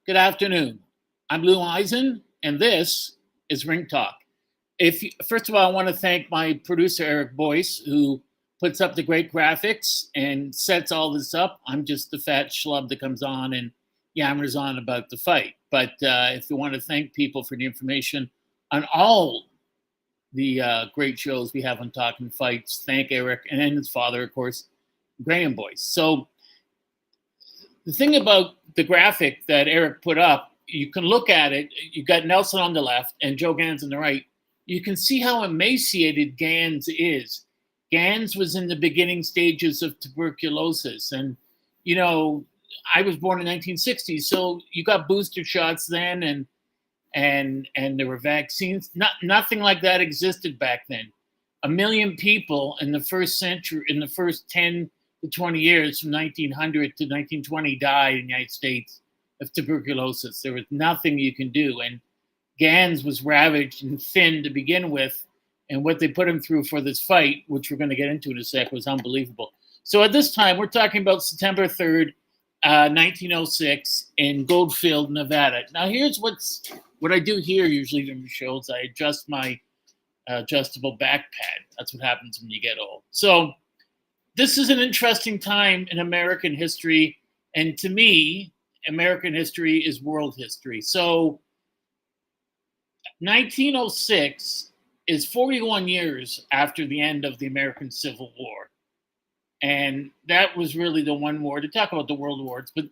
Good afternoon. I'm Lou Eisen, and this is Ring Talk. First of all, I want to thank my producer Eric Boyce, who puts up the great graphics and sets all this up. I'm just the fat schlub that comes on and yammers on about the fight. But if you want to thank people for the information on all the great shows we have on Talkin Fights, thank Eric and his father, of course, Graham Boyce. So the thing about the graphic that Eric put up, you can look at it. You got Nelson on the left and Joe Gans on the right. You can see how emaciated Gans is. Gans was in the beginning stages of tuberculosis. And, you know, I was born in 1960, so you got booster shots then and there were vaccines. Nothing like that existed back then. 1 million people in the first century, in the first 10 to 20 years from 1900 to 1920 died in the United States of tuberculosis. There was nothing you can do. And Gans was ravaged and thin to begin with. And what they put him through for this fight, which we're going to get into in a sec, was unbelievable. So at this time, we're talking about September 3rd, 1906 in Goldfield, Nevada. Now, here's what I do here usually during the shows. I adjust my adjustable back pad. That's what happens when you get old. So this is an interesting time in American history. And to me, American history is world history. So 1906 is 41 years after the end of the American Civil War. And that was really the one war, to talk about the world wars, but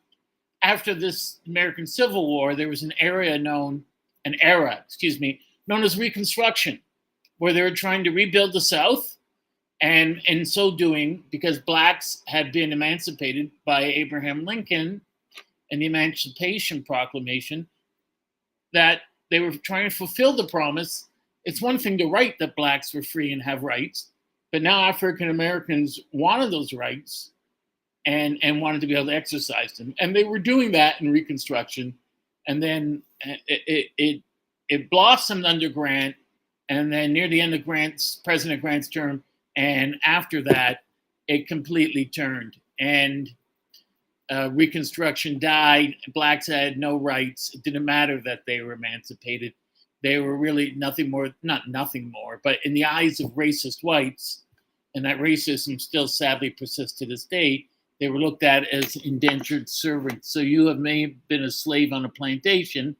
after this American Civil War, there was an era known as Reconstruction, where they were trying to rebuild the South. And in so doing, because blacks had been emancipated by Abraham Lincoln and the Emancipation Proclamation, that they were trying to fulfill the promise. It's one thing to write that blacks were free and have rights, but now African Americans wanted those rights and wanted to be able to exercise them. And they were doing that in Reconstruction. And then it blossomed under Grant. And then near the end of President Grant's term, and after that, it completely turned. And Reconstruction died. Blacks had no rights. It didn't matter that they were emancipated. They were really nothing more, not nothing more, but in the eyes of racist whites, and that racism still sadly persists to this day, they were looked at as indentured servants. So you may have been a slave on a plantation,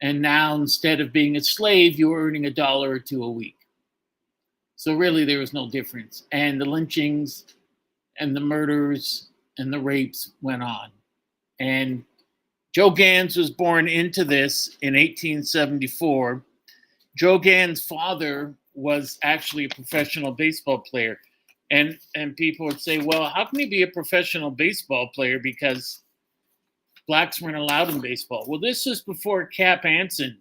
and now instead of being a slave, you were earning $1 or $2 a week. So really there was no difference. And the lynchings and the murders and the rapes went on. And Joe Gans was born into this in 1874. Joe Gans' father was actually a professional baseball player. And people would say, well, how can he be a professional baseball player because blacks weren't allowed in baseball? Well, this is before Cap Anson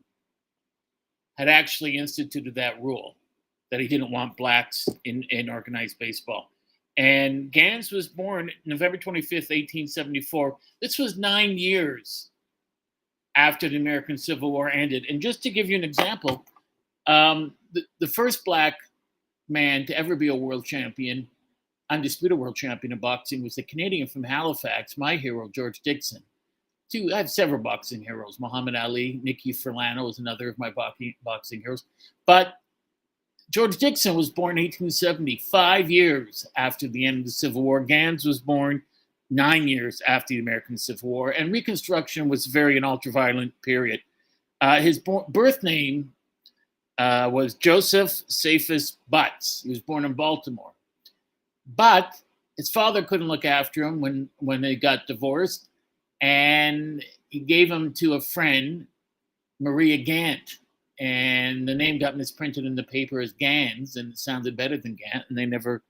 had actually instituted that rule, that he didn't want blacks in organized baseball. And Gans was born November 25th, 1874. This was 9 years after the American Civil War ended. And just to give you an example, the first black man to ever be a world champion, undisputed world champion of boxing, was a Canadian from Halifax, my hero, George Dixon. I have several boxing heroes. Muhammad Ali, Nicky Furlano is another of my boxing heroes. But George Dixon was born in 1870, 5 years after the end of the Civil War. Gans was born 9 years after the American Civil War. And Reconstruction was an ultra-violent period. His birth name was Joseph Cephas Butts. He was born in Baltimore. But his father couldn't look after him when they got divorced. And he gave him to a friend, Maria Gant. And the name got misprinted in the paper as Gans, and it sounded better than Gant, and they never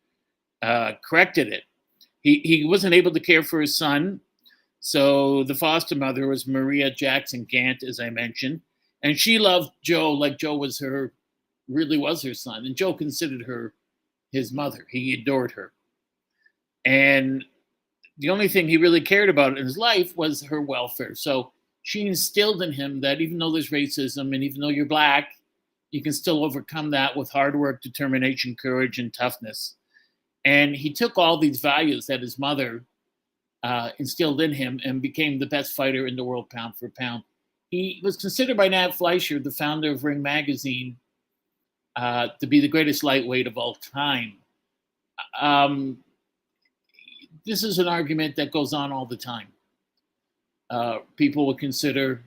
corrected it. He wasn't able to care for his son, so the foster mother was Maria Jackson Gant, as I mentioned, and she loved Joe like Joe really was her son, and Joe considered her his mother. He adored her. And the only thing he really cared about in his life was her welfare. So she instilled in him that even though there's racism and even though you're black, you can still overcome that with hard work, determination, courage, and toughness. And he took all these values that his mother instilled in him and became the best fighter in the world pound for pound. He was considered by Nat Fleischer, the founder of Ring Magazine, to be the greatest lightweight of all time. Um, this is an argument that goes on all the time. People would consider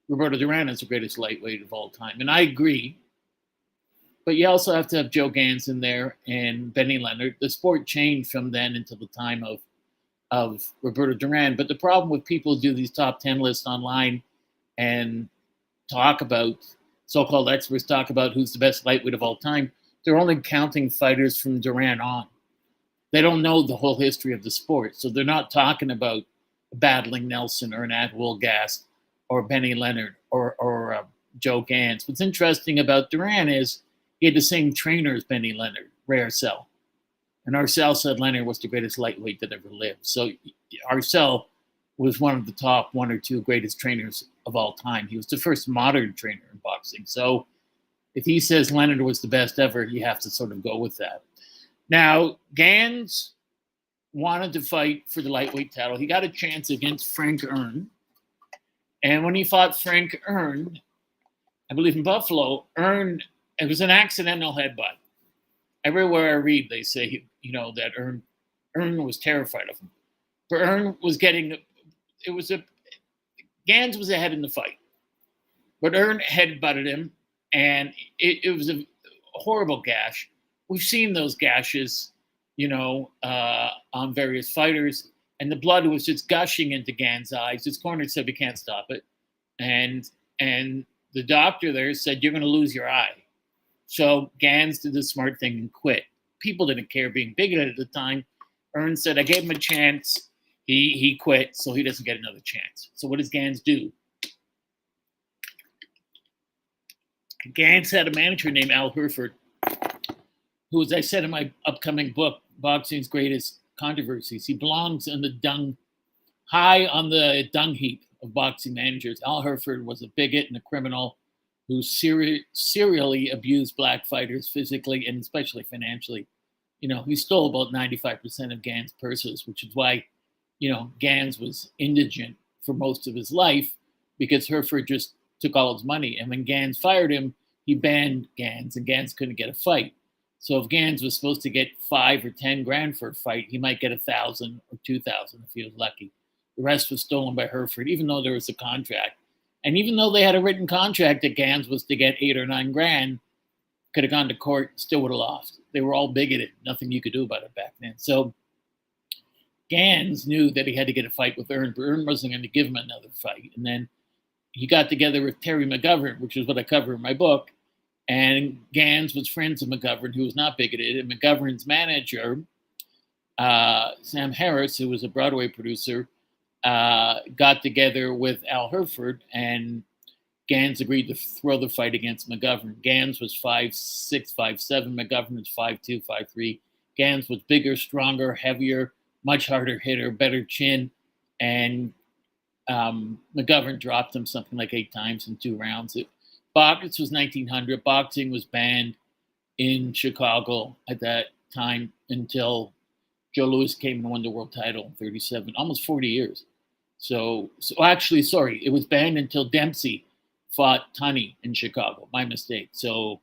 Roberto Duran as the greatest lightweight of all time, and I agree. But you also have to have Joe Gans in there and Benny Leonard. The sport changed from then until the time of Roberto Duran. But the problem with people who do these top 10 lists online and talk about, so-called experts talk about who's the best lightweight of all time, they're only counting fighters from Duran on. They don't know the whole history of the sport. So they're not talking about battling Nelson or an Atwell Gast or Benny Leonard or Joe Gans. What's interesting about Duran is he had the same trainer as Benny Leonard, Ray Arcel. And Arcel said Leonard was the greatest lightweight that ever lived. So Arcel was one of the top one or two greatest trainers of all time. He was the first modern trainer in boxing. So if he says Leonard was the best ever, you have to sort of go with that. Now, Gans wanted to fight for the lightweight title. He got a chance against Frank Ern. And when he fought Frank Ern, I believe in Buffalo, it was an accidental headbutt. Everywhere I read, they say, that Ern was terrified of him. But Ern was Gans was ahead in the fight. But Ern headbutted him, and it was a horrible gash. We've seen those gashes, on various fighters, and the blood was just gushing into Gans' eyes. His corner said, "We can't stop it." And the doctor there said, "You're going to lose your eye." So Gans did the smart thing and quit. People didn't care, being bigoted at the time. Ern said, "I gave him a chance. He quit, so he doesn't get another chance." So what does Gans do? Gans had a manager named Al Herford, who, as I said in my upcoming book, Boxing's Greatest Controversies, he belongs in high on the dung heap of boxing managers. Al Herford was a bigot and a criminal who serially abused black fighters physically and especially financially. He stole about 95% of Gans' purses, which is why, Gans was indigent for most of his life, because Herford just took all his money. And when Gans fired him, he banned Gans, and Gans couldn't get a fight. So if Gans was supposed to get $5 or $10,000 for a fight, he might get $1,000 or $2,000 if he was lucky. The rest was stolen by Herford, even though there was a contract. And even though they had a written contract that Gans was to get $8 or $9,000, could have gone to court, still would have lost. They were all bigoted. Nothing you could do about it back then. So Gans knew that he had to get a fight with Ern, but Ern wasn't going to give him another fight. And then he got together with Terry McGovern, which is what I cover in my book. And Gans was friends with McGovern, who was not bigoted. And McGovern's manager, Sam Harris, who was a Broadway producer, got together with Al Herford, and Gans agreed to throw the fight against McGovern. Gans was 5'6", 5'7". McGovern was 5'2", 5'3". Gans was bigger, stronger, heavier, much harder hitter, better chin. And McGovern dropped him something like 8 times in 2 rounds. This was 1900. Boxing was banned in Chicago at that time until Joe Louis came and won the world title in 37, almost 40 years. So actually, sorry, it was banned until Dempsey fought Tunney in Chicago. My mistake. So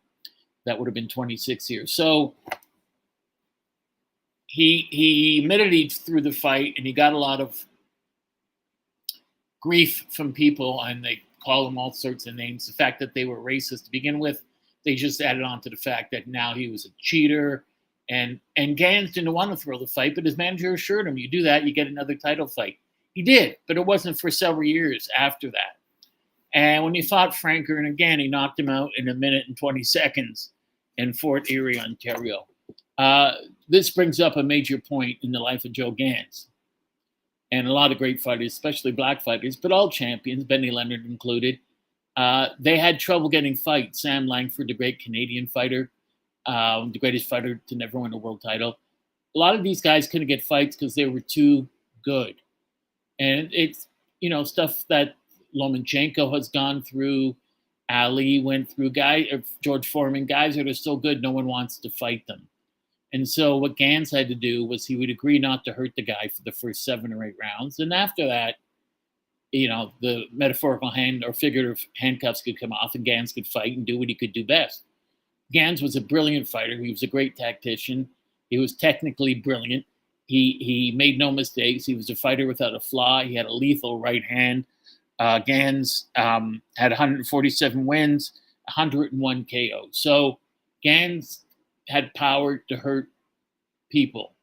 that would have been 26 years. So he admitted he threw the fight, and he got a lot of grief from people, and they call him all sorts of names. The fact that they were racist to begin with, they just added on to the fact that now he was a cheater. And Gans didn't want to throw the fight, but his manager assured him, "You do that, you get another title fight." He did, but it wasn't for several years after that. And when he fought Frank Ern again, he knocked him out in 1 minute and 20 seconds in Fort Erie, Ontario. This brings up a major point in the life of Joe Gans. And a lot of great fighters, especially black fighters, but all champions, Benny Leonard included, they had trouble getting fights. Sam Langford, the great Canadian fighter, the greatest fighter to never win a world title. A lot of these guys couldn't get fights because they were too good. And it's, stuff that Lomachenko has gone through, Ali went through, George Foreman, guys that are so good, no one wants to fight them. And so what Gans had to do was he would agree not to hurt the guy for the first 7 or 8 rounds. And after that, the metaphorical hand or figurative handcuffs could come off and Gans could fight and do what he could do best. Gans was a brilliant fighter. He was a great tactician. He was technically brilliant. He made no mistakes. He was a fighter without a flaw. He had a lethal right hand. Gans had 147 wins, 101 KOs. So Gans had power to hurt people,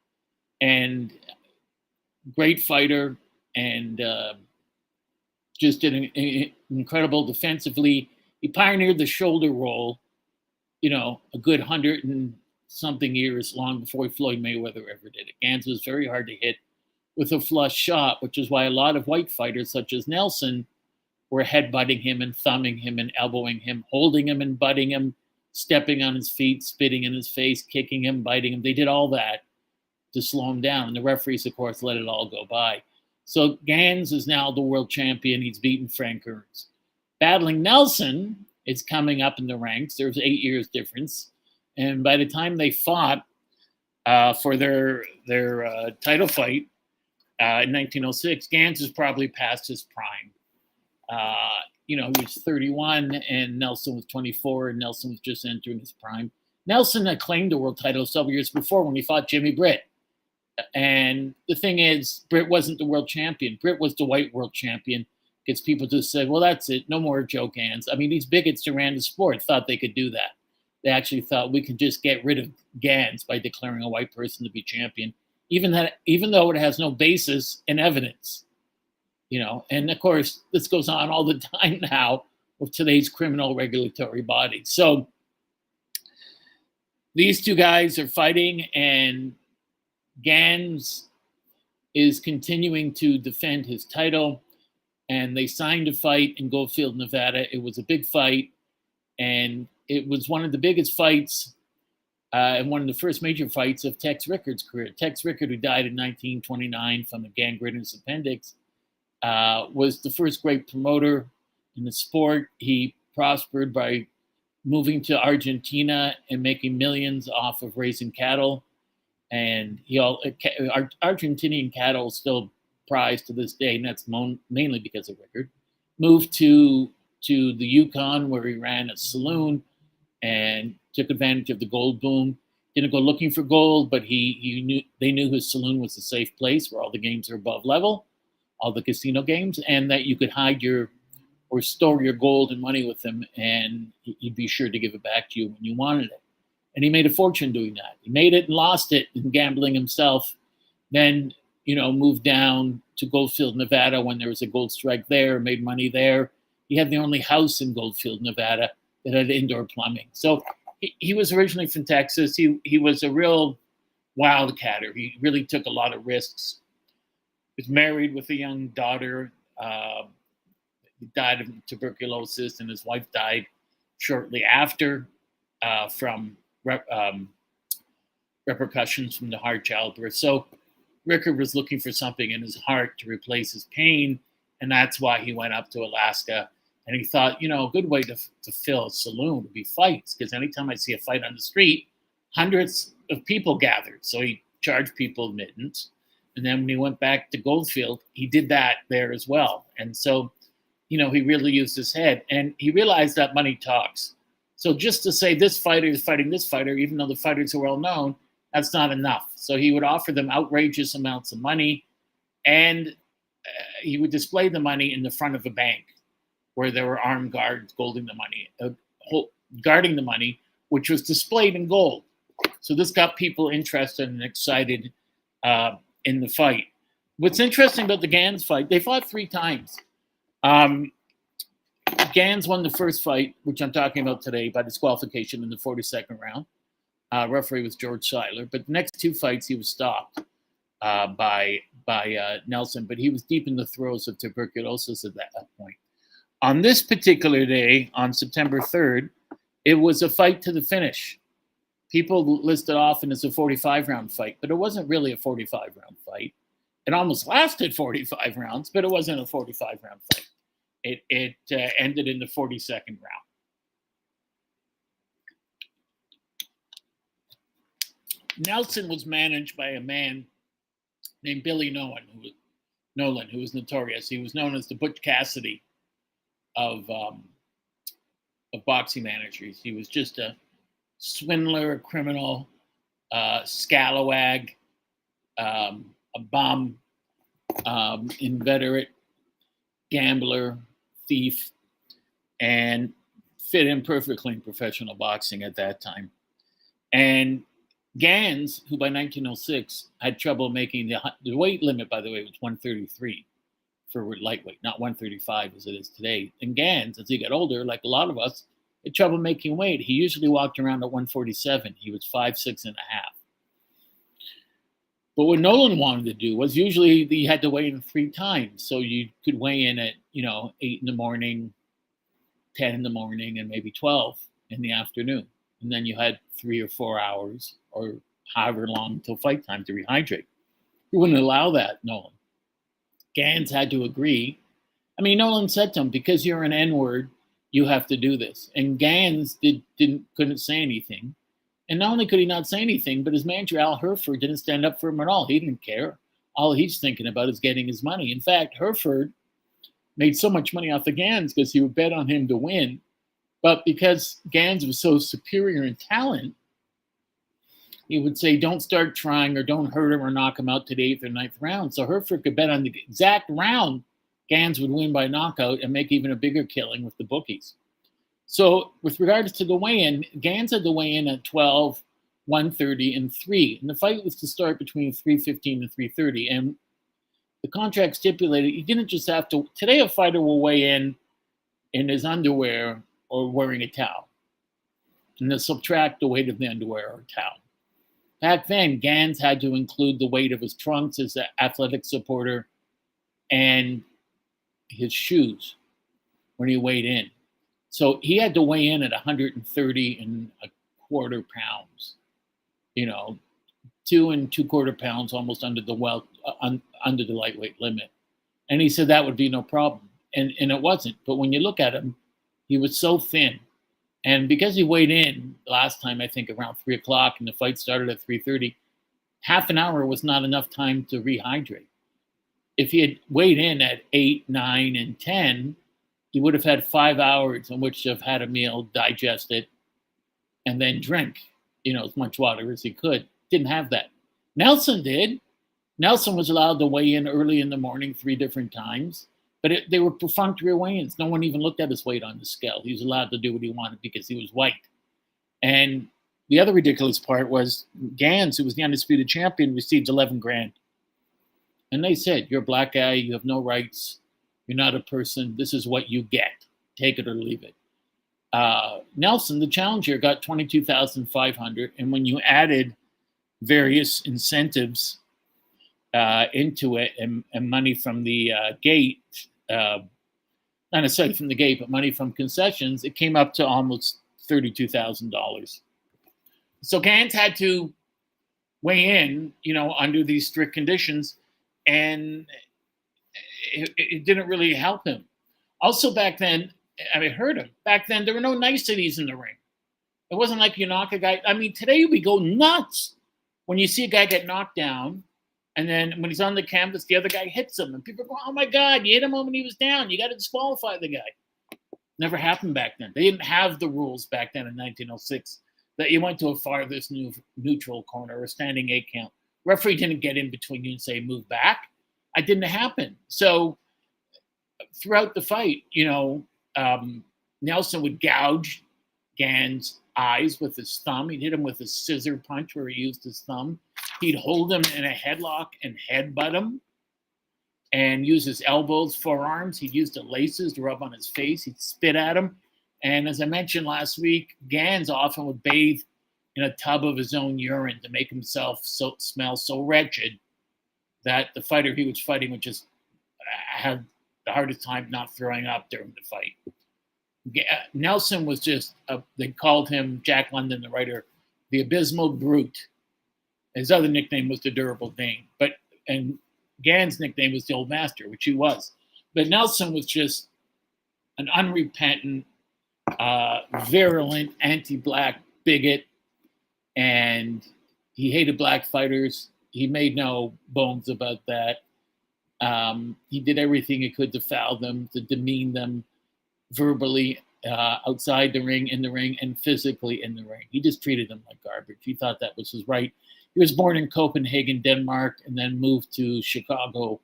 and great fighter, and just did an incredible defensively. He pioneered the shoulder roll, a good 100 and something years long before Floyd Mayweather ever did it. Gans was very hard to hit with a flush shot, which is why a lot of white fighters such as Nelson were headbutting him and thumbing him and elbowing him, holding him and butting him, stepping on his feet, spitting in his face, kicking him, biting him. They did all that to slow him down. And the referees, of course, let it all go by. So Gans is now the world champion. He's beaten Frank Hearns. Battling Nelson is coming up in the ranks. There's 8 years difference. And by the time they fought for their title fight in 1906, Gans is probably past his prime. He was 31 and Nelson was 24, and Nelson was just entering his prime. Nelson had claimed the world title several years before when he fought Jimmy Britt. And the thing is, Britt wasn't the world champion. Britt was the white world champion, because people just said, well, that's it. No more Joe Gans. I mean, these bigots who ran the sport thought they could do that. They actually thought we could just get rid of Gans by declaring a white person to be champion, even though it has no basis in evidence. And of course, this goes on all the time now with today's criminal regulatory bodies. So these two guys are fighting, and Gans is continuing to defend his title, and they signed a fight in Goldfield, Nevada. It was a big fight, and it was one of the biggest fights and one of the first major fights of Tex Rickard's career. Tex Rickard, who died in 1929 from a gangrenous appendix, was the first great promoter in the sport. He prospered by moving to Argentina and making millions off of raising cattle. And Argentinian cattle is still prized to this day, and that's mainly because of Rickard. Moved to the Yukon, where he ran a saloon and took advantage of the gold boom. Didn't go looking for gold, but they knew his saloon was a safe place where all the games are above level, all the casino games, and that you could hide or store your gold and money with him, and he'd be sure to give it back to you when you wanted it. And he made a fortune doing that. He made it and lost it in gambling himself. Then, moved down to Goldfield, Nevada when there was a gold strike there, made money there. He had the only house in Goldfield, Nevada that had indoor plumbing. So he was originally from Texas. He was a real wildcatter. He really took a lot of risks. He was married with a young daughter. He died of tuberculosis, and his wife died shortly after from repercussions from the hard childbirth. So Rickard was looking for something in his heart to replace his pain, and that's why he went up to Alaska. And he thought, a good way to fill a saloon would be fights, because anytime I see a fight on the street, hundreds of people gathered. So he charged people admittance. And then when he went back to Goldfield, he did that there as well. And so, he really used his head, and he realized that money talks. So just to say this fighter is fighting this fighter, even though the fighters are well known, that's not enough. So he would offer them outrageous amounts of money, and he would display the money in the front of a bank where there were armed guards guarding the money, which was displayed in gold. So this got people interested and excited in the fight. What's interesting about the Gans fight, they fought 3 times. Gans won the first fight, which I'm talking about today, by disqualification in the 42nd round. Referee was George Seiler. But the next 2 fights, he was stopped by Nelson. But he was deep in the throes of tuberculosis at that point. On this particular day, on September 3rd, it was a fight to the finish. People listed often as a 45-round fight, but it wasn't really a 45-round fight. It almost lasted 45 rounds, but it wasn't a 45-round fight. It ended in the 42nd round. Nelson was managed by a man named Billy Nolan, who was notorious. He was known as the Butch Cassidy of boxing managers. He was just a swindler, a criminal, scalawag, a bomb inveterate, gambler, thief, and fit in perfectly in professional boxing at that time. And Gans, who by 1906 had trouble making the weight limit, by the way, was 133 for lightweight, not 135 as it is today. And Gans, as he got older, like a lot of us, had trouble making weight. He usually walked around at 147. He was 5'6" and a half. But what Nolan wanted to do was usually he had to weigh in 3 times. So you could weigh in at, 8 in the morning, 10 in the morning, and maybe 12 in the afternoon. And then you had 3 or 4 hours or however long until fight time to rehydrate. He wouldn't allow that, Nolan. Gans had to agree. I mean, Nolan said to him, because you're an N-word, you have to do this. And Gans couldn't say anything. And not only could he not say anything, but his manager, Al Hereford, didn't stand up for him at all. He didn't care. All he's thinking about is getting his money. In fact, Hereford made so much money off of Gans because he would bet on him to win. But because Gans was so superior in talent, he would say, don't start trying or don't hurt him or knock him out to the 8th or 9th round. So Hereford could bet on the exact round Gans would win by knockout and make even a bigger killing with the bookies. So with regards to the weigh-in, Gans had to weigh in at 12, 130, and 3. And the fight was to start between 3:15 and 3:30. And the contract stipulated you didn't just have to. Today, a fighter will weigh in his underwear or wearing a towel. And they'll subtract the weight of the underwear or towel. Back then, Gans had to include the weight of his trunks, his athletic supporter, and his shoes when he weighed in. So he had to weigh in at 130 and a quarter pounds, 2 2/4 pounds, almost under the under the lightweight limit. And he said that would be no problem. And it wasn't. But when you look at him, he was so thin. And because he weighed in last time, I think around 3 o'clock, and the fight started at 3:30, half an hour was not enough time to rehydrate. If he had weighed in at 8, 9, and 10, he would have had 5 hours in which to have had a meal, digest it, and then drink, as much water as he could. Didn't have that. Nelson did. Nelson was allowed to weigh in early in the morning 3 different times, but they were perfunctory weigh-ins. No one even looked at his weight on the scale. He was allowed to do what he wanted because he was white. And the other ridiculous part was Gans, who was the undisputed champion, received 11 grand. And they said, you're a black guy, you have no rights, you're not a person, this is what you get. Take it or leave it. Nelson, the challenger, got $22,500, and when you added various incentives into it and money from the gate, not necessarily from the gate, but money from concessions, it came up to almost $32,000. So Gans had to weigh in, under these strict conditions, and it didn't really help him. Also back then, I heard him. Back then, there were no niceties in the ring. It wasn't like you knock a guy. I mean, today we go nuts when you see a guy get knocked down, and then when he's on the canvas, the other guy hits him, and people go, "Oh my God, you hit him when he was down. You got to disqualify the guy." Never happened back then. They didn't have the rules back then in 1906 that you went to a farthest neutral corner or a standing 8 count. Referee didn't get in between you and say, "Move back." It didn't happen. So throughout the fight, Nelson would gouge Gans' eyes with his thumb. He'd hit him with a scissor punch where he used his thumb. He'd hold him in a headlock and headbutt him and use his elbows, forearms. He'd use the laces to rub on his face. He'd spit at him. And as I mentioned last week, Gans often would bathe in a tub of his own urine to make himself smell so wretched that the fighter he was fighting would just have the hardest time not throwing up during the fight. Nelson was just, they called him, Jack London, the writer, the abysmal brute. His other nickname was the durable Dane. And Gans' nickname was the old master, which he was. But Nelson was just an unrepentant, virulent, anti-black bigot. And He hated black fighters. He made no bones about that. He did everything he could to foul them, to demean them verbally, outside the ring, in the ring, and physically in the ring. He just treated them like garbage. He thought that was his right. He was born in Copenhagen, Denmark, and then moved to Chicago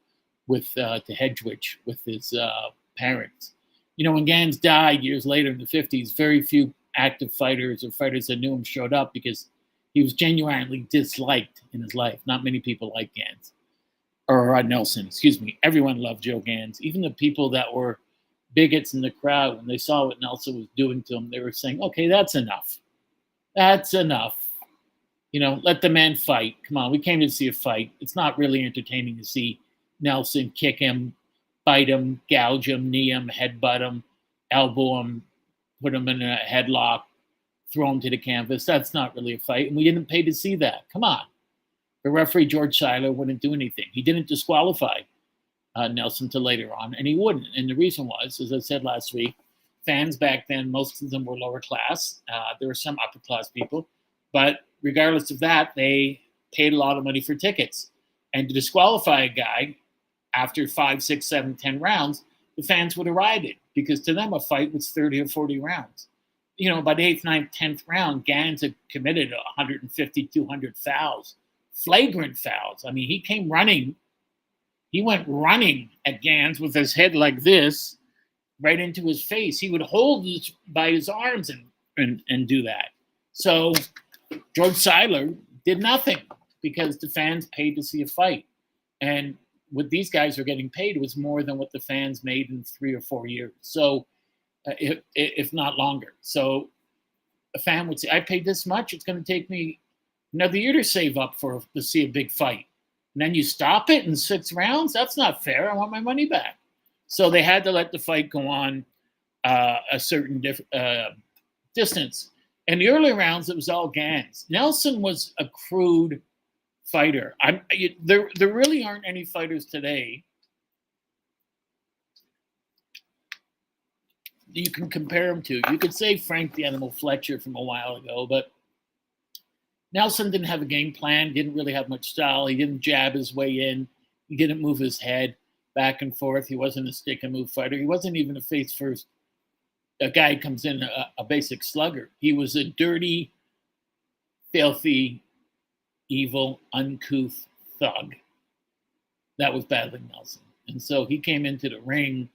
to Hedgewich with his parents. When Gans died years later in the 50s, very few active fighters or fighters that knew him showed up because he was genuinely disliked in his life. Not many people liked Gans. Or Nelson, excuse me. Everyone loved Joe Gans. Even the people that were bigots in the crowd, when they saw what Nelson was doing to him, they were saying, okay, that's enough. That's enough. Let the man fight. Come on, we came to see a fight. It's not really entertaining to see Nelson kick him, bite him, gouge him, knee him, headbutt him, elbow him, put him in a headlock, throw him to the canvas. That's not really a fight, and we didn't pay to see that. Come on. The referee, George Seiler, wouldn't do anything. He didn't disqualify Nelson till later on, and he wouldn't. And the reason was, as I said last week, fans back then, most of them were lower class. There were some upper class people, but regardless of that, they paid a lot of money for tickets. And to disqualify a guy after 5, 6, 7, 10 rounds, the fans would have rioted because to them a fight was 30 or 40 rounds. By the 8th, 9th, 10th round, Gans had committed 150, 200 fouls, flagrant fouls. I mean, he came running. He went running at Gans with his head like this, right into his face. He would hold by his arms and do that. So George Seiler did nothing because the fans paid to see a fight. And what these guys were getting paid was more than what the fans made in 3 or 4 years. So if not longer. So a fan would say, I paid this much. It's going to take me another year to save up to see a big fight. And then you stop it in 6 rounds? That's not fair. I want my money back. So they had to let the fight go on a certain distance. In the early rounds, it was all Gans. Nelson was a crude fighter. There really aren't any fighters today that you can compare him to. You could say Frank the Animal Fletcher from a while ago, but Nelson didn't have a game plan, didn't really have much style. He didn't jab his way in. He didn't move his head back and forth. He wasn't a stick and move fighter. He wasn't even a face first. A guy comes in, a basic slugger. He was a dirty, filthy, evil, uncouth thug that was battling Nelson. And so he came into the ring,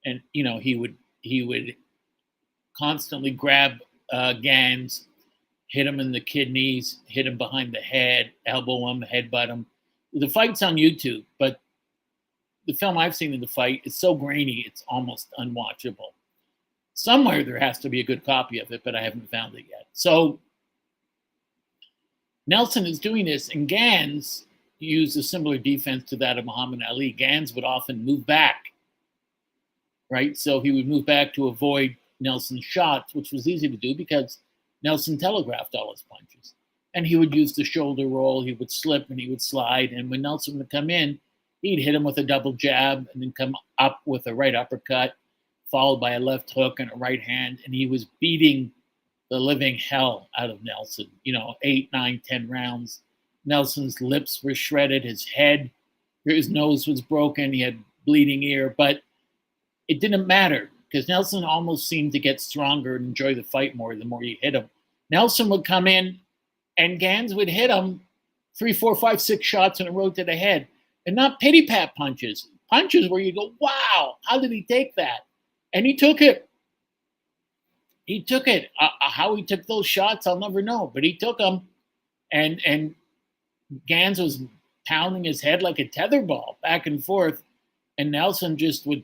and he would constantly grab Gans, hit him in the kidneys, hit him behind the head, elbow him, headbutt him. The fight's on YouTube, but the film I've seen of the fight is so grainy, it's almost unwatchable. Somewhere there has to be a good copy of it, but I haven't found it yet. So Nelson is doing this, and Gans used a similar defense to that of Muhammad Ali. Gans would often move back, right? So he would move back to avoid Nelson's shots, which was easy to do because Nelson telegraphed all his punches. And he would use the shoulder roll, he would slip, and he would slide. And when Nelson would come in, he'd hit him with a double jab and then come up with a right uppercut, followed by a left hook and a right hand. And he was beating the living hell out of Nelson. 8, 9, 10 rounds. Nelson's lips were shredded, his nose was broken, he had bleeding ear, but it didn't matter because Nelson almost seemed to get stronger and enjoy the fight more the more you hit him. Nelson would come in and Gans would hit him 3, 4, 5, 6 shots in a row to the head. And not pity pat punches where you go, wow, how did he take that? And he took it. How he took those shots, I'll never know, but he took them. And Gans was pounding his head like a tetherball back and forth. And Nelson just would,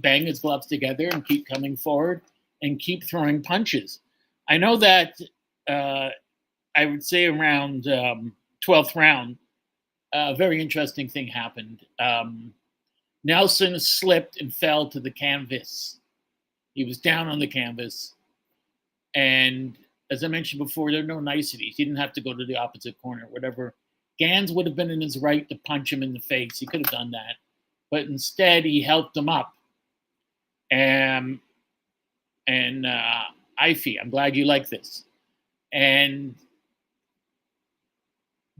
bang his gloves together and keep coming forward and keep throwing punches. I know that I would say around 12th round, a very interesting thing happened. Nelson slipped and fell to the canvas. He was down on the canvas. And as I mentioned before, there are no niceties. He didn't have to go to the opposite corner, whatever. Gans would have been in his right to punch him in the face. He could have done that. But instead, he helped him up. And Ify, I'm glad you like this. And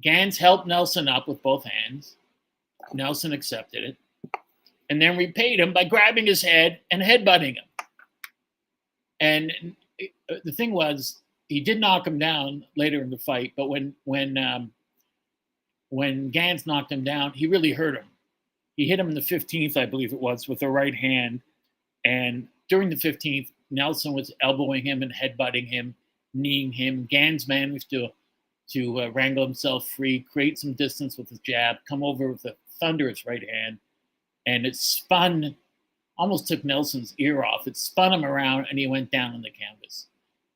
Gans helped Nelson up with both hands. Nelson accepted it, and then repaid him by grabbing his head and headbutting him. And the thing was, he did knock him down later in the fight, but when Gans knocked him down, he really hurt him. He hit him in the 15th, I believe it was, with the right hand. And during the 15th, Nelson was elbowing him and headbutting him, kneeing him. Gans managed to wrangle himself free, create some distance with his jab, come over with a thunderous right hand, and it spun, almost took Nelson's ear off. It spun him around, and he went down on the canvas.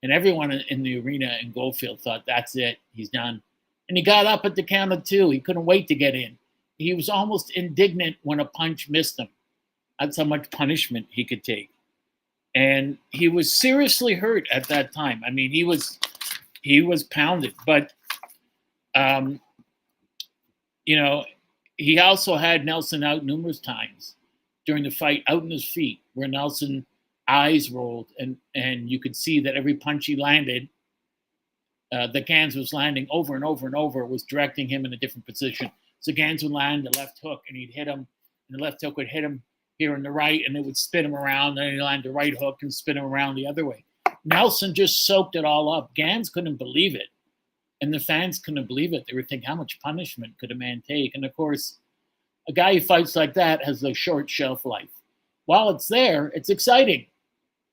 And everyone in the arena in Goldfield thought, that's it, he's done. And he got up at the count of 2. He couldn't wait to get in. He was almost indignant when a punch missed him. That's how much punishment he could take. And he was seriously hurt at that time. I mean, he was pounded. But, he also had Nelson out numerous times during the fight, out in his feet, where Nelson eyes rolled, and you could see that every punch he landed, that Gans was landing over and over and over, was directing him in a different position. So Gans would land the left hook, and he'd hit him, and the left hook would hit him here on the right, and it would spin him around, and he'd land the right hook and spin him around the other way. Nelson just soaked it all up. Gans couldn't believe it, and the fans couldn't believe it. They were thinking, how much punishment could a man take? And, of course, a guy who fights like that has a short shelf life. While it's there, it's exciting.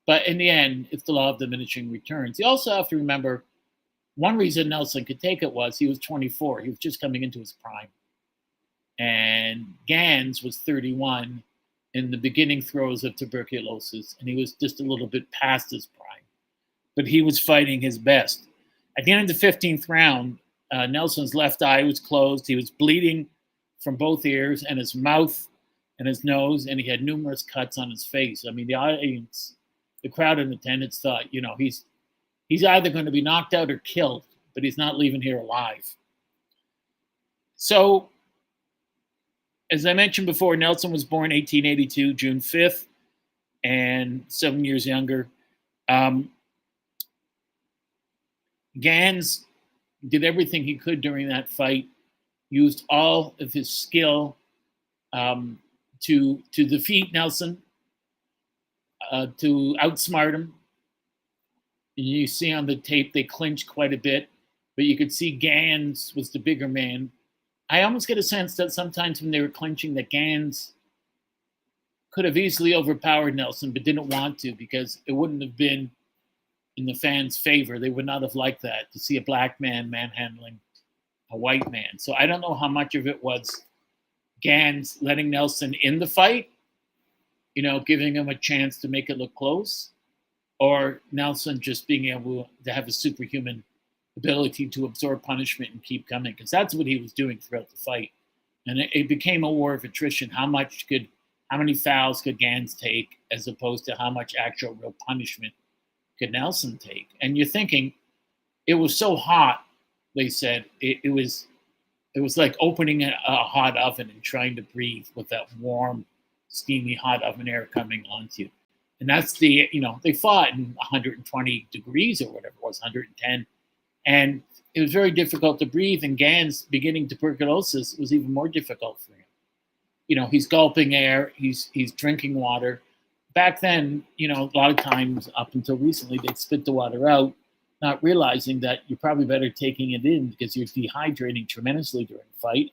But in the end, it's the law of diminishing returns. You also have to remember, one reason Nelson could take it was he was 24. He was just coming into his prime. And Gans was 31 in the beginning throes of tuberculosis, and he was just a little bit past his prime. But he was fighting his best. At the end of the 15th round, Nelson's left eye was closed. He was bleeding from both ears and his mouth and his nose, and he had numerous cuts on his face. I mean, the audience, the crowd in attendance thought, he's either going to be knocked out or killed, but he's not leaving here alive. So, as I mentioned before, Nelson was born 1882, June 5th, and 7 years younger. Gans did everything he could during that fight, used all of his skill to defeat Nelson, to outsmart him. And you see on the tape they clinched quite a bit, but you could see Gans was the bigger man. I almost get a sense that sometimes when they were clinching, that Gans could have easily overpowered Nelson, but didn't want to, because it wouldn't have been in the fans' favor. They would not have liked that, to see a black man manhandling a white man. So I don't know how much of it was Gans letting Nelson in the fight, giving him a chance to make it look close, or Nelson just being able to have a superhuman ability to absorb punishment and keep coming, because that's what he was doing throughout the fight. And it became a war of attrition. How many fouls could Gans take, as opposed to how much actual real punishment could Nelson take? And you're thinking, it was so hot, they said, it was like opening a hot oven and trying to breathe with that warm, steamy hot oven air coming onto you. And that's they fought in 120 degrees or whatever it was, 110. And it was very difficult to breathe. And Gans, beginning tuberculosis, was even more difficult for him. He's gulping air, he's drinking water. Back then, a lot of times up until recently, they'd spit the water out, not realizing that you're probably better taking it in, because you're dehydrating tremendously during a fight.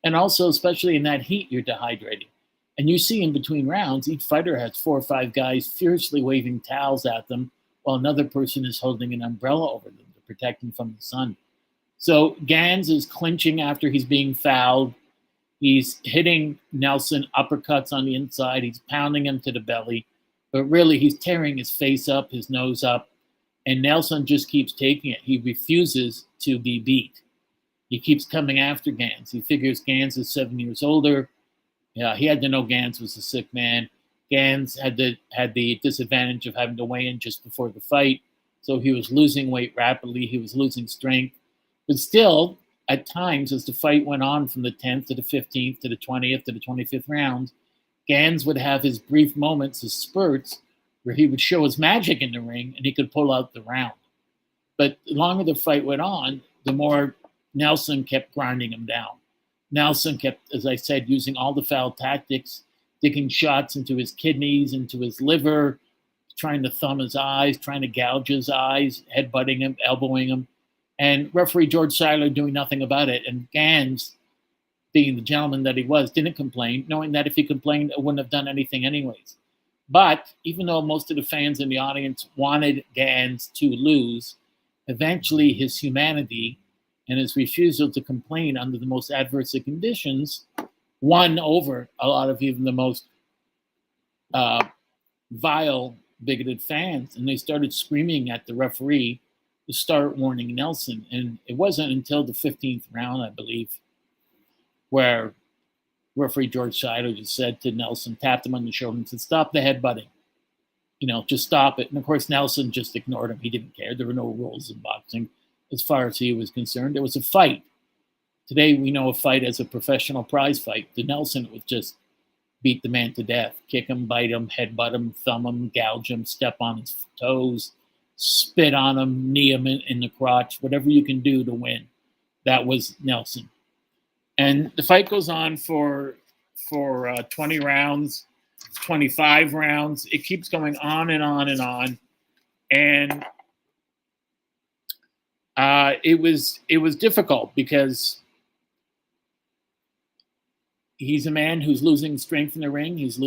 And also, especially in that heat, you're dehydrating. And you see in between rounds, each fighter has 4 or 5 guys fiercely waving towels at them, while another person is holding an umbrella over them to protect them from the sun. So Gans is clinching after he's being fouled. He's hitting Nelson uppercuts on the inside. He's pounding him to the belly. But really, he's tearing his face up, his nose up. And Nelson just keeps taking it. He refuses to be beat. He keeps coming after Gans. He figures Gans is 7 years older. Yeah, he had to know Gans was a sick man. Gans had the disadvantage of having to weigh in just before the fight. So he was losing weight rapidly. He was losing strength. But still, at times, as the fight went on from the 10th to the 15th to the 20th to the 25th round, Gans would have his brief moments, his spurts, where he would show his magic in the ring and he could pull out the round. But the longer the fight went on, the more Nelson kept grinding him down. Nelson kept, as I said, using all the foul tactics, digging shots into his kidneys, into his liver, trying to thumb his eyes, trying to gouge his eyes, headbutting him, elbowing him, and referee George Seiler doing nothing about it. And Gans, being the gentleman that he was, didn't complain, knowing that if he complained, it wouldn't have done anything anyways. But even though most of the fans in the audience wanted Gans to lose, eventually his humanity and his refusal to complain under the most adverse of conditions won over a lot of even the most vile, bigoted fans. And they started screaming at the referee to start warning Nelson. And it wasn't until the 15th round, I believe, where referee George Scheider just said to Nelson, tapped him on the shoulder and said, stop the headbutting. Just stop it. And of course, Nelson just ignored him. He didn't care. There were no rules in boxing as far as he was concerned. It was a fight. Today, we know a fight as a professional prize fight. To Nelson, it was just beat the man to death, kick him, bite him, headbutt him, thumb him, gouge him, step on his toes, spit on him, knee him in the crotch, whatever you can do to win. That was Nelson. And the fight goes on for 20 rounds, 25 rounds. It keeps going on and on and on. And it was difficult because he's a man who's losing strength in the ring. He's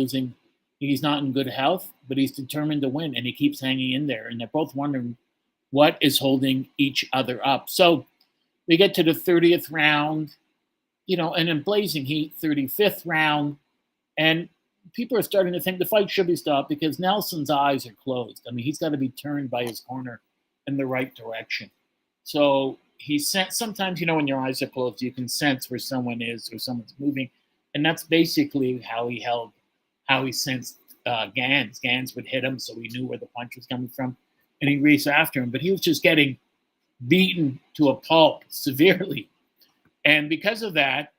not in good health, but he's determined to win, and he keeps hanging in there. And they're both wondering what is holding each other up. So we get to the 30th round, and in blazing heat, 35th round, and people are starting to think the fight should be stopped because Nelson's eyes are closed. I mean, he's got to be turned by his corner in the right direction. So sometimes, when your eyes are closed, you can sense where someone is or someone's moving. And that's basically how he sensed Gans. Gans would hit him, so he knew where the punch was coming from, and he raced after him. But he was just getting beaten to a pulp severely. And because of that,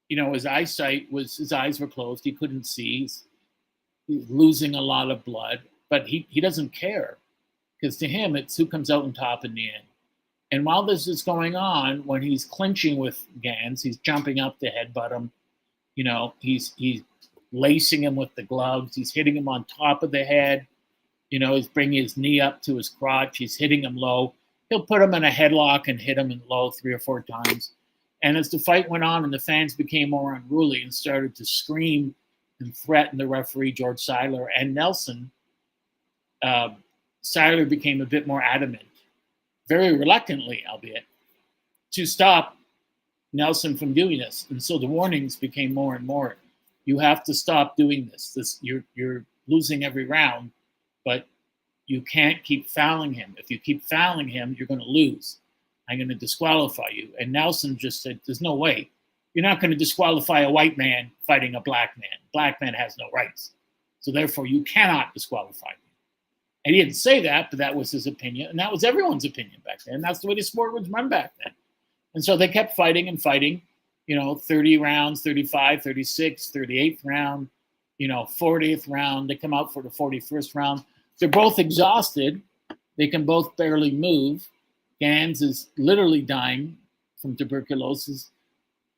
his eyes were closed. He couldn't see. He's losing a lot of blood, but he doesn't care because to him, it's who comes out on top in the end. And while this is going on, when he's clinching with Gans, he's jumping up to headbutt him. He's lacing him with the gloves. He's hitting him on top of the head. He's bringing his knee up to his crotch. He's hitting him low. He'll put him in a headlock and hit him in low 3 or 4 times. And as the fight went on and the fans became more unruly and started to scream and threaten the referee, George Seiler and Nelson, Seiler became a bit more adamant, very reluctantly, albeit, to stop Nelson from doing this. And so the warnings became more and more. You have to stop doing this. You're losing every round, but you can't keep fouling him. If you keep fouling him, you're going to lose. I'm going to disqualify you. And Nelson just said, there's no way. You're not going to disqualify a white man fighting a black man. Black man has no rights. So therefore, you cannot disqualify me. And he didn't say that, but that was his opinion. And that was everyone's opinion back then. That's the way the sport was run back then. And so they kept fighting and fighting, 30 rounds, 35, 36, 38th round, 40th round. They come out for the 41st round. They're both exhausted. They can both barely move. Gans is literally dying from tuberculosis.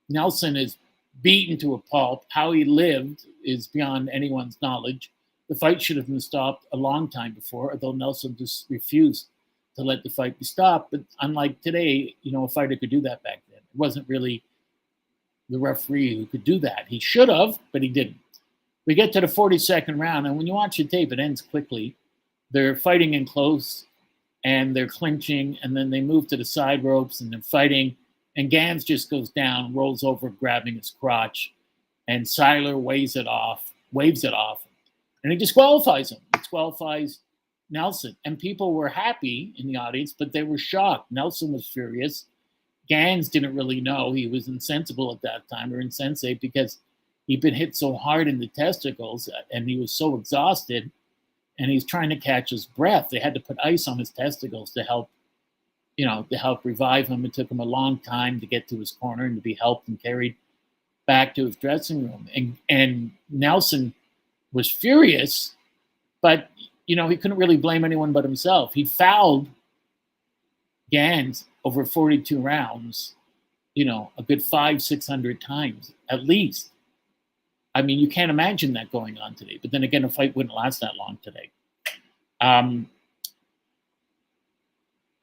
Nelson is beaten to a pulp. How he lived is beyond anyone's knowledge. The fight should have been stopped a long time before, although Nelson just refused to let the fight be stopped. But unlike today, a fighter could do that back then. It wasn't really the referee who could do that. He should have, but he didn't. We get to the 42nd round, and when you watch the tape, it ends quickly. They're fighting in close, and they're clinching, and then they move to the side ropes, and they're fighting, and Gans just goes down, rolls over, grabbing his crotch, and Seiler waves it off, and he disqualifies him. Disqualifies Nelson. And people were happy in the audience, but they were shocked. Nelson was furious. Gans didn't really know. He was insensible at that time, or insensate, because he'd been hit so hard in the testicles, and he was so exhausted, and he's trying to catch his breath. They had to put ice on his testicles to help revive him. It took him a long time to get to his corner and to be helped and carried back to his dressing room. And Nelson was furious, but he couldn't really blame anyone but himself. He fouled Gans over 42 rounds, a good 500-600 times at least. I mean, you can't imagine that going on today. But then again, a fight wouldn't last that long today.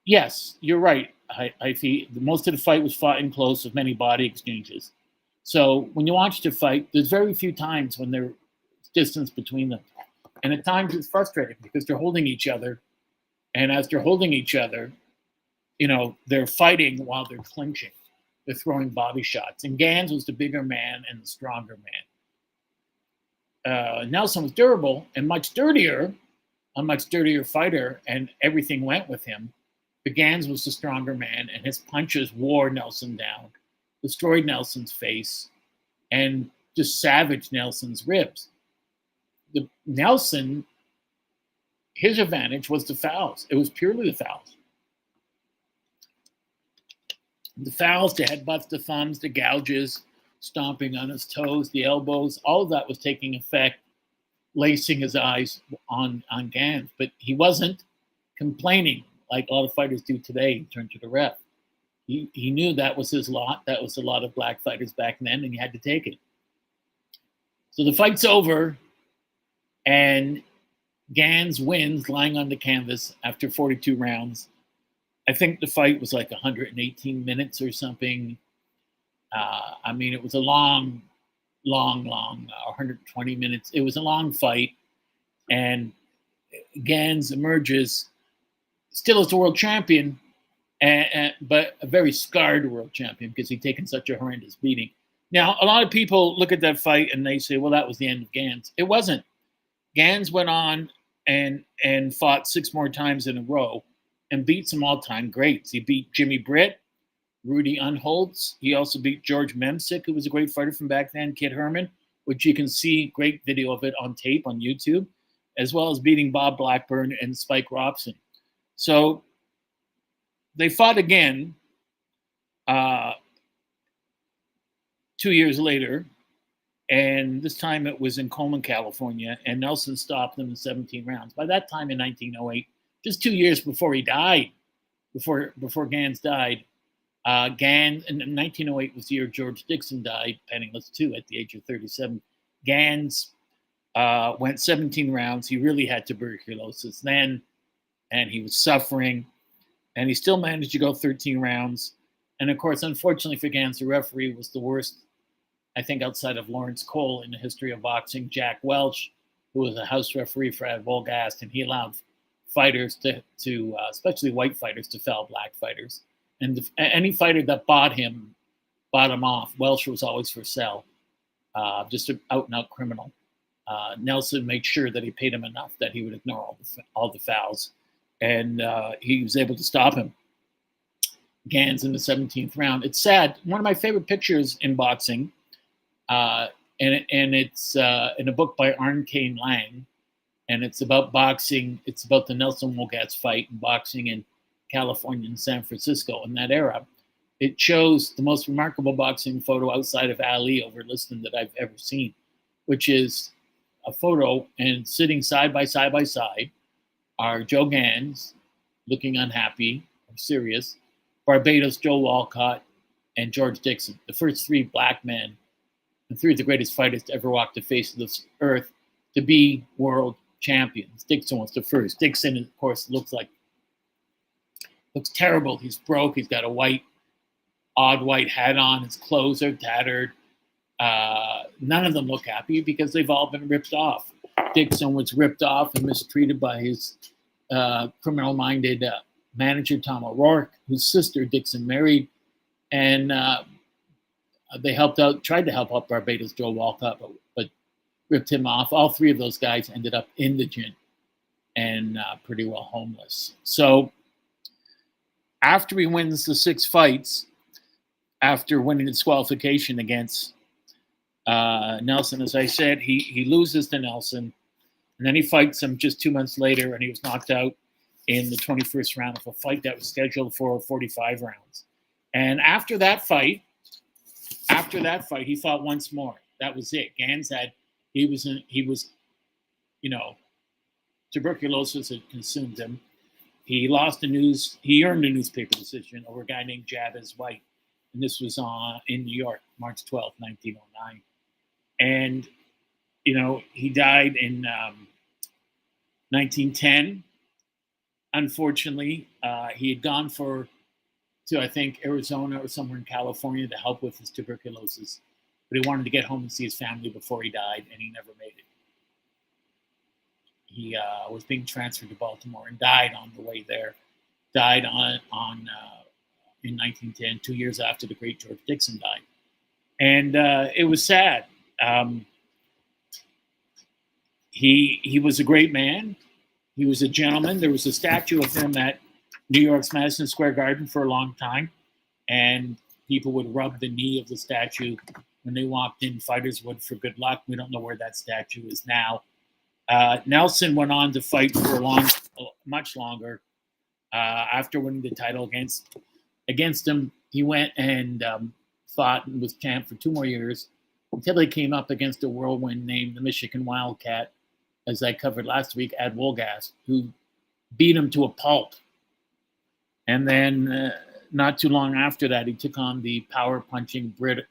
Yes, you're right. I feel most of the fight was fought in close with many body exchanges. So when you watch the fight, there's very few times when there's distance between them. And at times it's frustrating because they're holding each other. And as they're holding each other, they're fighting while they're clinching. They're throwing body shots. And Gans was the bigger man and the stronger man. Nelson was durable and a much dirtier fighter, and everything went with him. But Gans was the stronger man, and his punches wore Nelson down, destroyed Nelson's face, and just savaged Nelson's ribs. Nelson, his advantage was the fouls. It was purely the fouls. The fouls, the headbutts, the thumbs, the gouges, stomping on his toes, the elbows, all of that was taking effect, lacing his eyes on Gans. But he wasn't complaining like a lot of fighters do today and turn to the ref. He knew that was his lot. That was a lot of black fighters back then, and he had to take it. So the fight's over, and Gans wins lying on the canvas after 42 rounds. I think the fight was like 118 minutes or something. I mean, it was a long, 120 minutes. It was a long fight. And Gans emerges still as the world champion, but a very scarred world champion because he'd taken such a horrendous beating. Now, a lot of people look at that fight and they say, well, that was the end of Gans. It wasn't. Gans went on and fought 6 more times in a row and beat some all-time greats. He beat Jimmy Britt, Rudy Unholtz. He also beat George Memsick, who was a great fighter from back then, Kid Herman, which you can see great video of it on tape on YouTube, as well as beating Bob Blackburn and Spike Robson. So they fought again 2 years later, and this time it was in Coleman, California, and Nelson stopped them in 17 rounds. By that time in 1908, just 2 years before he died, before Gans died, Gans, in 1908 was the year George Dixon died, penniless too, at the age of 37. Gans went 17 rounds. He really had tuberculosis then, and he was suffering, and he still managed to go 13 rounds. And of course, unfortunately for Gans, the referee was the worst, I think, outside of Lawrence Cole in the history of boxing, Jack Welch, who was a house referee for Volgast, and he allowed fighters to especially white fighters, to foul black fighters. And any fighter that bought him off. Welch was always for sale, just an out-and-out criminal. Nelson made sure that he paid him enough that he would ignore all the fouls, and he was able to stop him. Gans in the 17th round. It's sad. One of my favorite pictures in boxing, and it's in a book by Arne Kane Lang, and it's about boxing. It's about the Nelson Wolgatz fight in boxing in California and San Francisco in that era. It shows the most remarkable boxing photo outside of Ali over Liston that I've ever seen, which is a photo, and sitting side by side are Joe Gans, looking unhappy or serious, Barbados Joe Walcott, and George Dixon, the first 3 black men and 3 of the greatest fighters to ever walk the face of this earth to be world champions. Dixon was the first. Dixon, of course, looks terrible. He's broke. He's got a odd white hat on. His clothes are tattered. None of them look happy because they've all been ripped off. Dixon was ripped off and mistreated by his criminal-minded manager, Tom O'Rourke, whose sister Dixon married. And they tried to help out Barbados Joe Walcott, but ripped him off. All 3 of those guys ended up indigent and pretty well homeless. So after he wins the 6 fights, after winning the disqualification against Nelson, as I said, he loses to Nelson, and then he fights him just 2 months later, and he was knocked out in the 21st round of a fight that was scheduled for 45 rounds. And after that fight, he fought once more. That was it. Gans tuberculosis had consumed him. he lost the news. He earned a newspaper decision over a guy named Jabez White, and this was in New York, March 12th, 1909. And he died in 1910. Unfortunately, he had gone to I think Arizona or somewhere in California to help with his tuberculosis, but he wanted to get home and see his family before he died, and he never made it. He was being transferred to Baltimore and died on the way there. Died in 1910, 2 years after the great George Dixon died, and it was sad. He was a great man. He was a gentleman. There was a statue of him at New York's Madison Square Garden for a long time, and people would rub the knee of the statue when they walked in. Fighters would for good luck. We don't know where that statue is now. Nelson went on to fight for much longer. After winning the title against him, he went and fought and was champ for 2 more years until he came up against a whirlwind named the Michigan Wildcat, as I covered last week, Ad Wolgast, who beat him to a pulp. And then not too long after that, he took on the power-punching Brit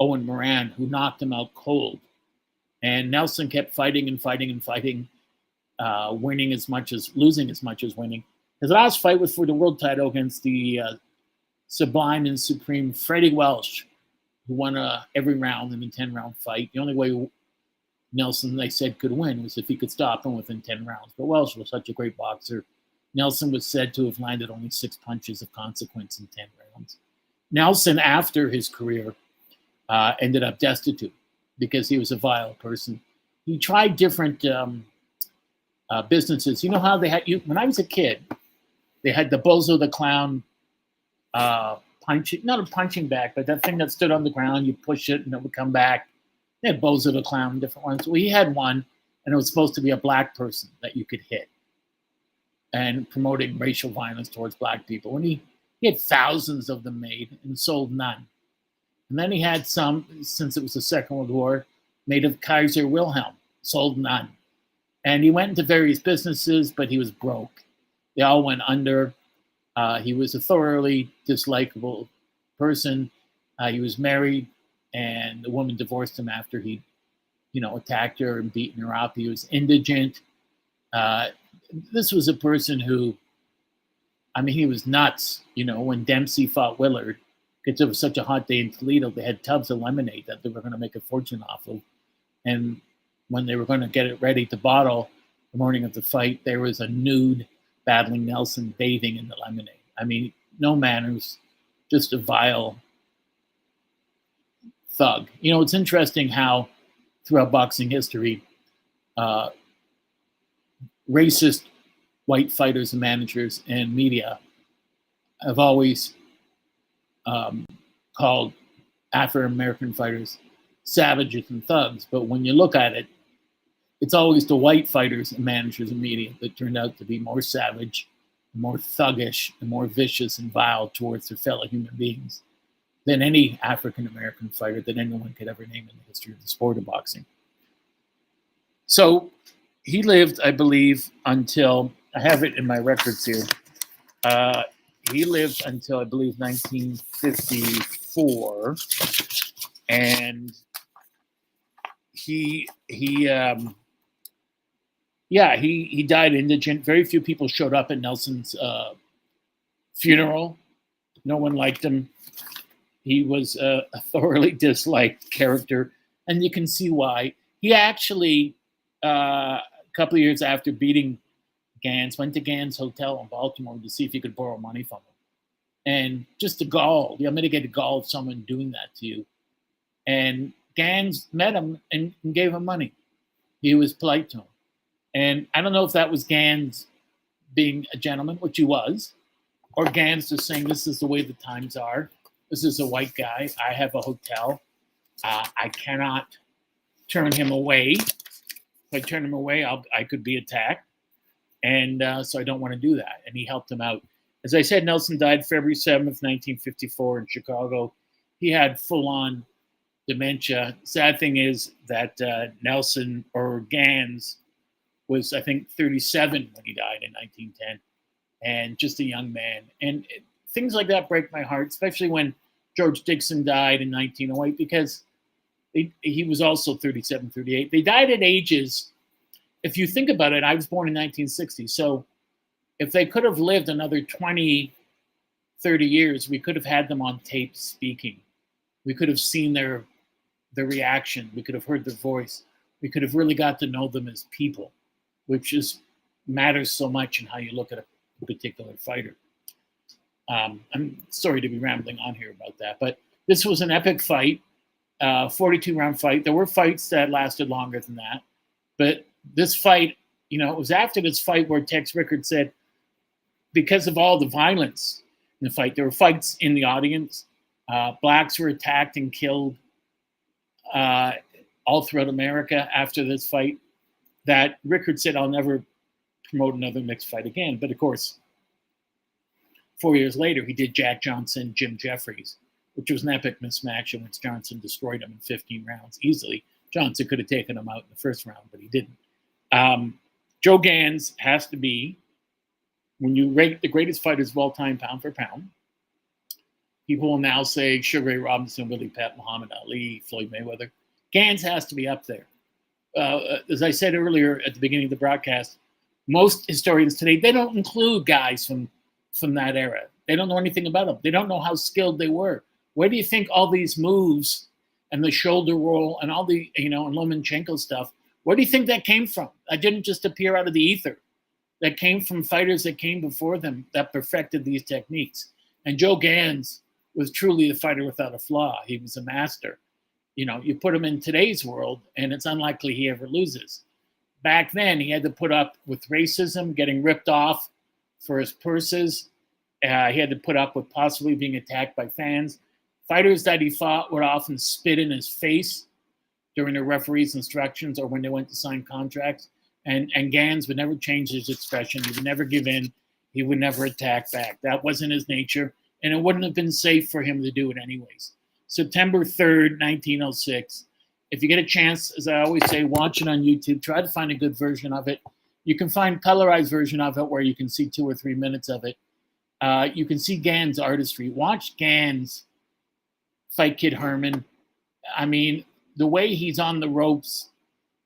Owen Moran, who knocked him out cold. And Nelson kept fighting and fighting and fighting, winning as much as losing as much as winning. His last fight was for the world title against the sublime and supreme Freddie Welsh, who won every round in a 10-round fight. The only way Nelson, they said, could win was if he could stop him within 10 rounds. But Welsh was such a great boxer. Nelson was said to have landed only 6 punches of consequence in 10 rounds. Nelson, after his career, ended up destitute because he was a vile person. He tried different businesses. You know how they had, when I was a kid, they had the Bozo the Clown punching, not a punching bag, but that thing that stood on the ground, you push it and it would come back. They had Bozo the Clown, different ones. Well, he had one, and it was supposed to be a black person that you could hit, and promoting racial violence towards black people. And he had thousands of them made and sold none. And then he had some, since it was the Second World War, made of Kaiser Wilhelm, sold none. And he went into various businesses, but he was broke. They all went under. He was a thoroughly dislikable person. He was married, and the woman divorced him after he, attacked her and beaten her up. He was indigent. This was a person who, he was nuts. When Dempsey fought Willard, because it was such a hot day in Toledo, they had tubs of lemonade that they were going to make a fortune off of. And when they were going to get it ready to bottle the morning of the fight, there was a nude battling Nelson bathing in the lemonade. No manners, just a vile thug. It's interesting how throughout boxing history, racist white fighters and managers and media have always called Afro-American fighters savages and thugs. But when you look at it, it's always the white fighters and managers and media that turned out to be more savage, more thuggish, and more vicious and vile towards their fellow human beings than any African-American fighter that anyone could ever name in the history of the sport of boxing. So he lived, I believe, until, I have it in my records here, he lived until, I believe, 1954, and he died indigent. Very few people showed up at Nelson's funeral. No one liked him. He was a thoroughly disliked character, and you can see why. He actually, a couple of years after beating Gans, went to Gans' hotel in Baltimore to see if he could borrow money from him. And just the gall, the unmitigated gall of someone doing that to you. And Gans met him and gave him money. He was polite to him. And I don't know if that was Gans being a gentleman, which he was, or Gans just saying, this is the way the times are. This is a white guy. I have a hotel. I cannot turn him away. If I turn him away, I could be attacked. And so I don't want to do that. And he helped him out. As I said, Nelson died February 7th, 1954 in Chicago. He had full-on dementia. Sad thing is that Nelson, or Gans, was, I think, 37 when he died in 1910. and just a young man. And things like that break my heart, especially when George Dixon died in 1908, because he was also 37, 38. They died at ages, if you think about it, I was born in 1960. So if they could have lived another 20, 30 years, we could have had them on tape speaking. We could have seen their reaction. We could have heard their voice. We could have really got to know them as people, which is matters so much in how you look at a particular fighter. I'm sorry to be rambling on here about that, but this was an epic fight, 42-round fight. There were fights that lasted longer than that, but this fight, it was after this fight where Tex Rickard said, because of all the violence in the fight, there were fights in the audience. Blacks were attacked and killed all throughout America after this fight, that Rickard said, I'll never promote another mixed fight again. But of course, 4 years later, he did Jack Johnson, Jim Jeffries, which was an epic mismatch in which Johnson destroyed him in 15 rounds easily. Johnson could have taken him out in the first round, but he didn't. Joe Gans has to be, when you rate the greatest fighters of all time pound for pound, people will now say Sugar Ray Robinson, Willie Pep, Muhammad Ali, Floyd Mayweather. Gans has to be up there. As I said earlier at the beginning of the broadcast, most historians today, they don't include guys from that era. They don't know anything about them. They don't know how skilled they were. Where do you think all these moves and the shoulder roll and all the, and Lomachenko stuff, where do you think that came from? That didn't just appear out of the ether. That came from fighters that came before them that perfected these techniques. And Joe Gans was truly the fighter without a flaw. He was a master. You put him in today's world, and it's unlikely he ever loses. Back then, he had to put up with racism, getting ripped off for his purses. He had to put up with possibly being attacked by fans. Fighters that he fought would often spit in his face during the referee's instructions or when they went to sign contracts. And Gans would never change his expression. He would never give in. He would never attack back. That wasn't his nature, and it wouldn't have been safe for him to do it anyways. September 3rd, 1906. If you get a chance, as I always say, watch it on YouTube. Try to find a good version of it. You can find colorized version of it where you can see 2 or 3 minutes of it. You can see Gans' artistry. Watch Gans fight Kid Herman. I mean, the way he's on the ropes,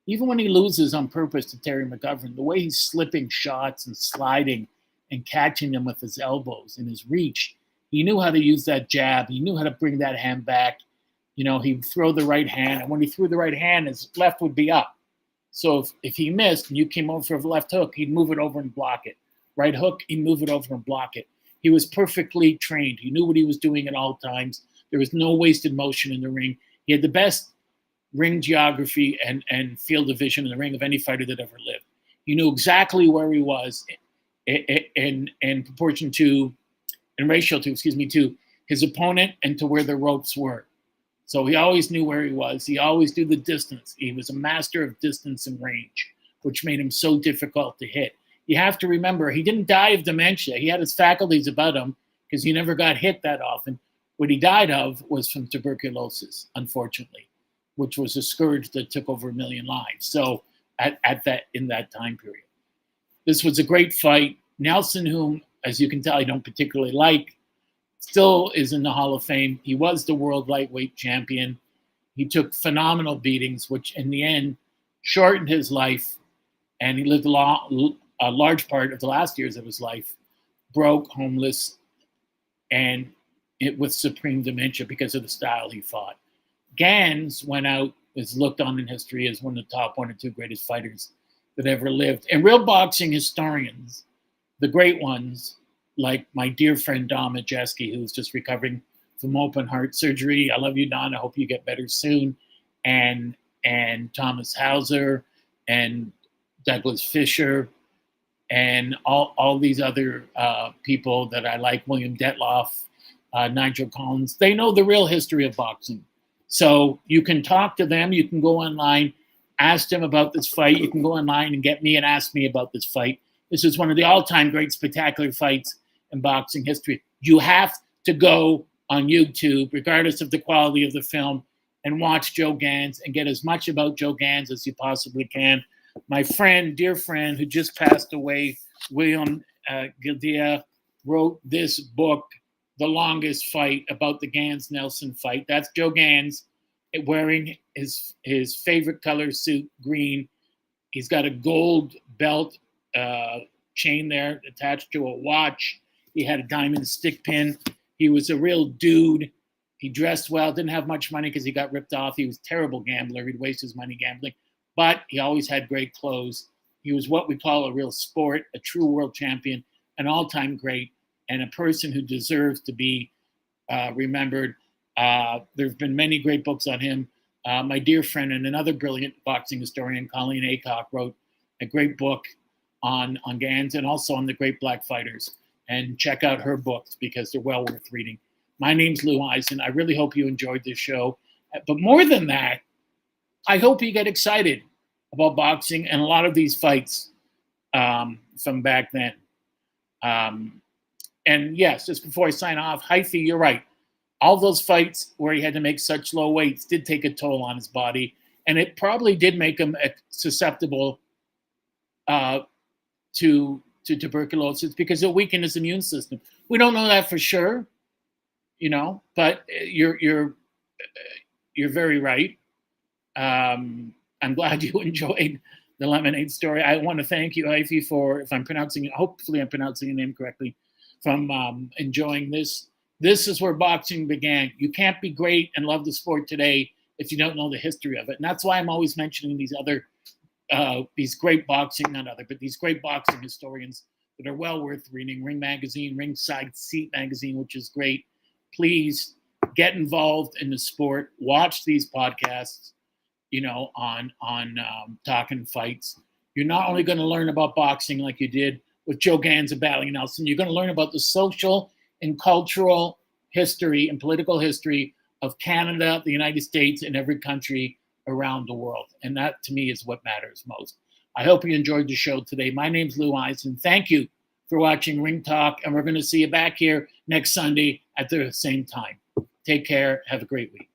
even when he loses on purpose to Terry McGovern, the way he's slipping shots and sliding and catching them with his elbows and his reach, he knew how to use that jab. He knew how to bring that hand back. He'd throw the right hand, and when he threw the right hand, his left would be up. So if he missed and you came over for the left hook, he'd move it over and block it. Right hook, he'd move it over and block it. He was perfectly trained. He knew what he was doing at all times. There was no wasted motion in the ring. He had the best ring geography and field of vision in the ring of any fighter that ever lived. He knew exactly where he was in proportion to, in ratio to his opponent and to where the ropes were. So he always knew where he was. He always knew the distance. He was a master of distance and range, which made him so difficult to hit. You have to remember, he didn't die of dementia. He had his faculties about him because he never got hit that often. What he died of was from tuberculosis, unfortunately, which was a scourge that took over 1 million lives. So in that time period, this was a great fight. Nelson, whom, as you can tell, I don't particularly like, still is in the Hall of Fame. He was the world lightweight champion. He took phenomenal beatings, which in the end shortened his life, and he lived a large part of the last years of his life broke, homeless, and with supreme dementia because of the style he fought. Gans went out, is looked on in history as one of the top 1 or 2 greatest fighters that ever lived. And real boxing historians, the great ones, like my dear friend Don Majeski, who's just recovering from open heart surgery. I love you, Don. I hope you get better soon. And Thomas Hauser and Douglas Fisher and all these other people that I like, William Detloff, Nigel Collins. They know the real history of boxing. So you can talk to them. You can go online, ask them about this fight. You can go online and get me and ask me about this fight. This is one of the all-time great spectacular fights in boxing history. You have to go on YouTube, regardless of the quality of the film, and watch Joe Gans and get as much about Joe Gans as you possibly can. My friend, dear friend, who just passed away, William Gildea wrote this book, The Longest Fight, about the Gans-Nelson fight. That's Joe Gans wearing his favorite color suit, green. He's got a gold belt chain there attached to a watch. He had a diamond stick pin. He was a real dude. He dressed well, didn't have much money because he got ripped off. He was a terrible gambler. He'd waste his money gambling, but he always had great clothes. He was what we call a real sport, a true world champion, an all-time great, and a person who deserves to be remembered. There have been many great books on him. My dear friend and another brilliant boxing historian, Colleen Aycock, wrote a great book on Gans and also on the great black fighters. And check out her books because they're well worth reading. My name's Lou Eisen. I really hope you enjoyed this show. But more than that, I hope you get excited about boxing and a lot of these fights from back then. And yes, just before I sign off, Hyphy, you're right. All those fights where he had to make such low weights did take a toll on his body. And it probably did make him susceptible to tuberculosis because it weakened his immune system. We don't know that for sure, but you're very right. I'm glad you enjoyed the lemonade story. I want to thank you, Hyphy, for, if I'm pronouncing it, hopefully I'm pronouncing your name correctly, from enjoying this. This is where boxing began. You can't be great and love the sport today if you don't know the history of it. And that's why I'm always mentioning these great boxing historians that are well worth reading. Ring Magazine, Ringside Seat Magazine, which is great. Please get involved in the sport. Watch these podcasts, on Talkin Fights. You're not only going to learn about boxing like you did with Joe Gans and battling Nelson. You're going to learn about the social and cultural history and political history of Canada, the United States, and every country around the world. And that, to me, is what matters most. I hope you enjoyed the show today. My name's Lou Eisen. Thank you for watching Ring Talk, and we're going to see you back here next Sunday at the same time. Take care. Have a great week.